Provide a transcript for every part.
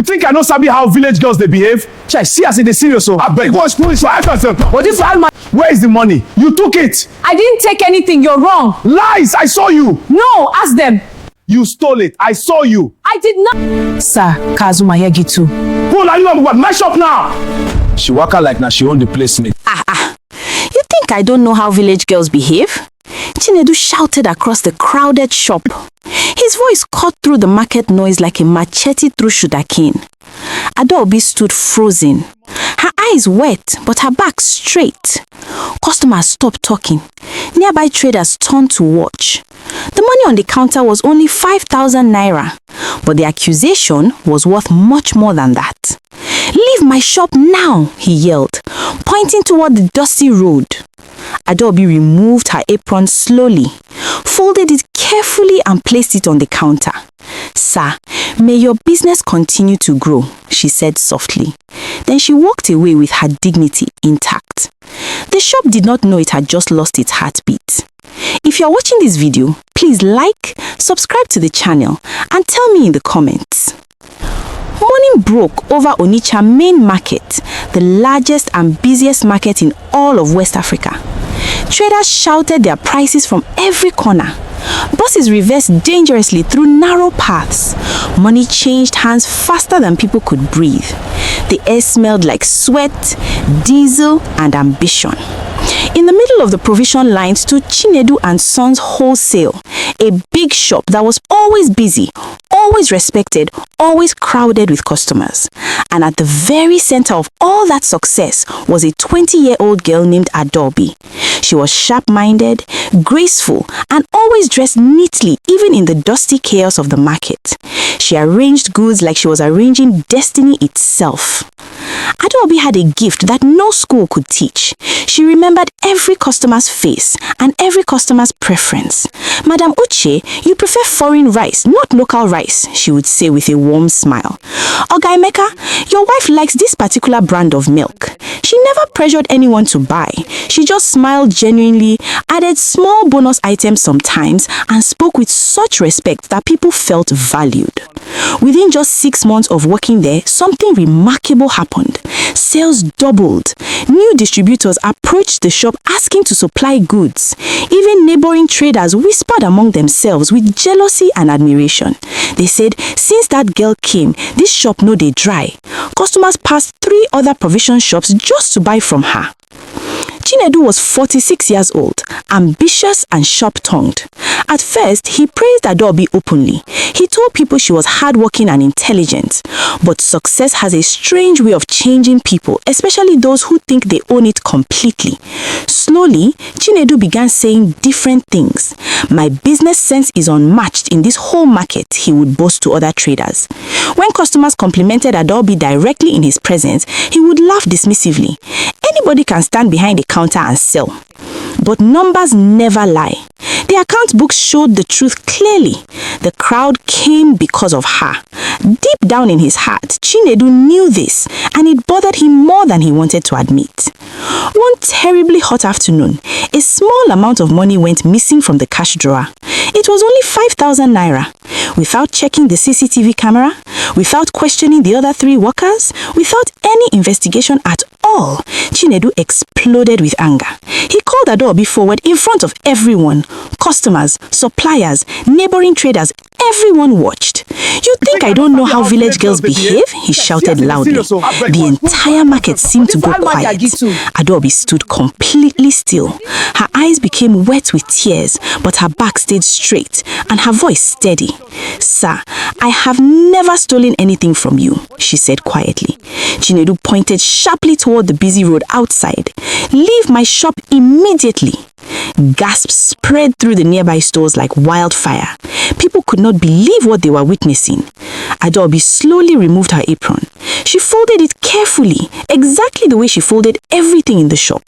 You think I don't sabi how village girls they behave? Chai, see as they serious so. I beg, what's police? But this one, where is the money? You took it. I didn't take anything. You're wrong. Lies! I saw you. No, ask them. You stole it. I saw you. I did not. Sir, Kazuma Yegitu. Who are you on what? Mash up now. She waka like now she own the place. You think I don't know how village girls behave? Chinedu shouted across the crowded shop. His voice cut through the market noise like a machete through sugarcane. Adaobi stood frozen. Her eyes wet, but her back straight. Customers stopped talking. Nearby traders turned to watch. The money on the counter was only 5,000 naira, but the accusation was worth much more than that. "Leave my shop now," he yelled, pointing toward the dusty road. Adaobi removed her apron slowly, folded it carefully and placed it on the counter. "Sir, may your business continue to grow," she said softly. Then she walked away with her dignity intact. The shop did not know it had just lost its heartbeat. If you're watching this video, please like, subscribe to the channel, and tell me in the comments. Morning broke over Onitsha Main Market, the largest and busiest market in all of West Africa. Traders shouted their prices from every corner. Buses reversed dangerously through narrow paths. Money changed hands faster than people could breathe. The air smelled like sweat, diesel, and ambition. In the middle of the provision line stood Chinedu and Sons Wholesale, a big shop that was always busy, always respected, always crowded with customers. And at the very center of all that success was a 20-year-old girl named Adaobi. She was sharp-minded, graceful, and always dressed neatly, even in the dusty chaos of the market. She arranged goods like she was arranging destiny itself. Adaobi had a gift that no school could teach. She remembered every customer's face and every customer's preference. "Madam Uche, you prefer foreign rice, not local rice," she would say with a warm smile. "Oga Emeka, your wife likes this particular brand of milk." She never pressured anyone to buy. She just smiled genuinely, added small bonus items sometimes, and spoke with such respect that people felt valued. Within just 6 months of working there, something remarkable happened. Sales doubled. New distributors approached the shop asking to supply goods. Even neighboring traders whispered among themselves with jealousy and admiration. They said, "Since that girl came, this shop no dey dry." Customers passed 3 other provision shops just to buy from her. Chinedu was 46 years old, ambitious and sharp-tongued. At first, he praised Adaobi openly. He told people she was hardworking and intelligent. But success has a strange way of changing people, especially those who think they own it completely. Slowly, Chinedu began saying different things. "My business sense is unmatched in this whole market," he would boast to other traders. When customers complimented Adaobi directly in his presence, he would laugh dismissively. Anybody can stand behind a counter and sell. But numbers never lie. The account books showed the truth clearly. The crowd came because of her. Deep down in his heart, Chinedu knew this, and it bothered him more than he wanted to admit. One terribly hot afternoon, a small amount of money went missing from the cash drawer. It was only 5,000 naira. Without checking the CCTV camera, without questioning the other 3 workers, without any investigation at all, Chinedu exploded with anger. He called Adaobi forward in front of everyone. Customers, suppliers, neighboring traders, everyone watched. "You think I don't know how village girls behave?" he shouted loudly. The entire market seemed to go quiet. Adaobi stood completely still. Her eyes became wet with tears, but her back stayed straight and her voice steady. "Sir, I have never stolen anything from you," she said quietly. Chinedu pointed sharply toward the busy road outside. "Leave my shop immediately." Gasps spread through the nearby stores like wildfire. People could not believe what they were witnessing. Adaobi slowly removed her apron. She folded it carefully, exactly the way she folded everything in the shop.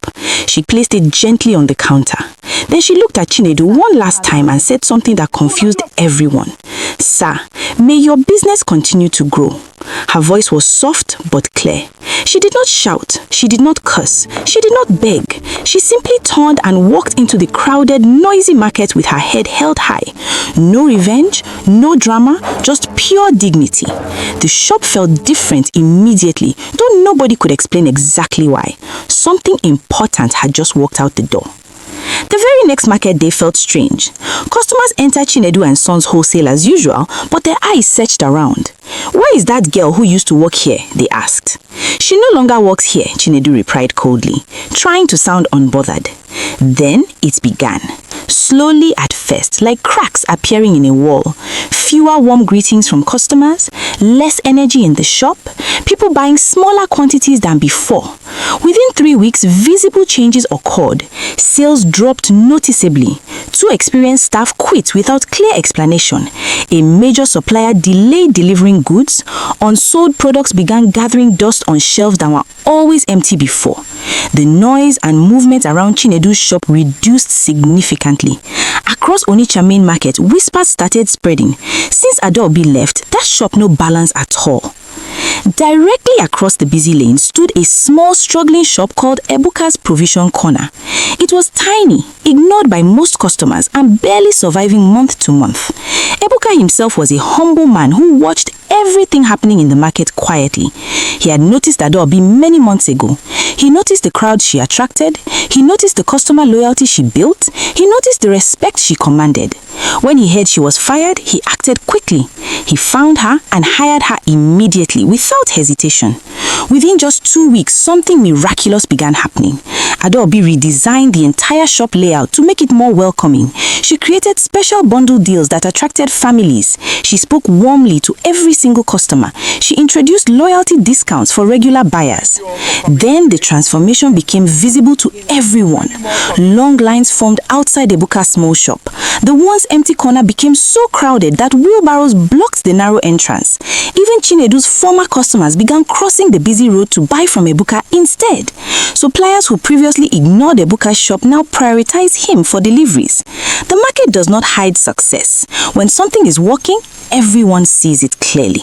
She placed it gently on the counter. Then she looked at Chinedu one last time and said something that confused everyone. "Sir, may your business continue to grow." Her voice was soft but clear. She did not shout, she did not curse, she did not beg. She simply turned and walked into the crowded, noisy market with her head held high. No revenge, no drama, just pure dignity. The shop felt different immediately, though nobody could explain exactly why. Something important had just walked out the door. The very next market day felt strange. Customers entered Chinedu and Sons Wholesale as usual, but their eyes searched around. "Where is that girl who used to work here?" they asked. "She no longer works here," Chinedu replied coldly, trying to sound unbothered. Then it began. Slowly at first, like cracks appearing in a wall. Fewer warm greetings from customers, less energy in the shop, people buying smaller quantities than before. Within 3 weeks, visible changes occurred. Sales dropped noticeably. 2 experienced staff quit without clear explanation. A major supplier delayed delivering goods. Unsold products began gathering dust on shelves that were always empty before. The noise and movement around Chinedu's shop reduced significantly. Across Onitsha Main Market, whispers started spreading. Since Adaobi left, that shop no balance at all. Directly across the busy lane stood a small struggling shop called Ebuka's Provision Corner. It was tiny, ignored by most customers and barely surviving month to month. Ebuka himself was a humble man who watched everything happening in the market quietly. He had noticed Adaobi many months ago. He noticed the crowd she attracted. He noticed the customer loyalty she built. He noticed the respect she commanded. When he heard she was fired, he acted quickly. He found her and hired her immediately without hesitation. Within just 2 weeks, something miraculous began happening. Adaobi redesigned the entire shop layout to make it more welcoming. She created special bundle deals that attracted families. She spoke warmly to every single customer. She introduced loyalty discounts for regular buyers. Then the transformation became visible to everyone. Long lines formed outside Ebuka's small shop. The once empty corner became so crowded that wheelbarrows blocked the narrow entrance. Even Chinedu's former customers began crossing the busy road to buy from Ebuka instead. Suppliers who previously ignored Ebuka's shop now prioritize him for deliveries. The market does not hide success. When something is working, everyone sees it clearly.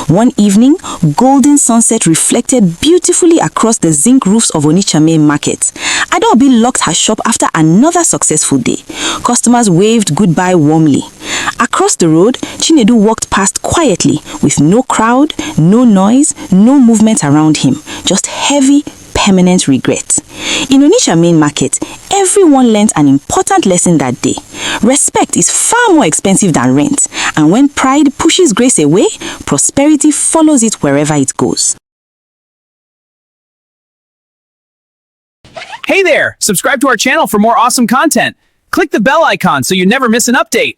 One evening, golden sunset reflected beautifully across the zinc roofs of Onitsha Main Market. Adaobi locked her shop after another successful day. Customers waved goodbye warmly. Across the road, Chinedu walked past quietly with no crowd, no noise, no movement around him, just heavy, permanent regret. In Onitsha Main Market, everyone learned an important lesson that day. Respect is far more expensive than rent, and when pride pushes grace away, prosperity follows it wherever it goes. Hey there! Subscribe to our channel for more awesome content. Click the bell icon so you never miss an update.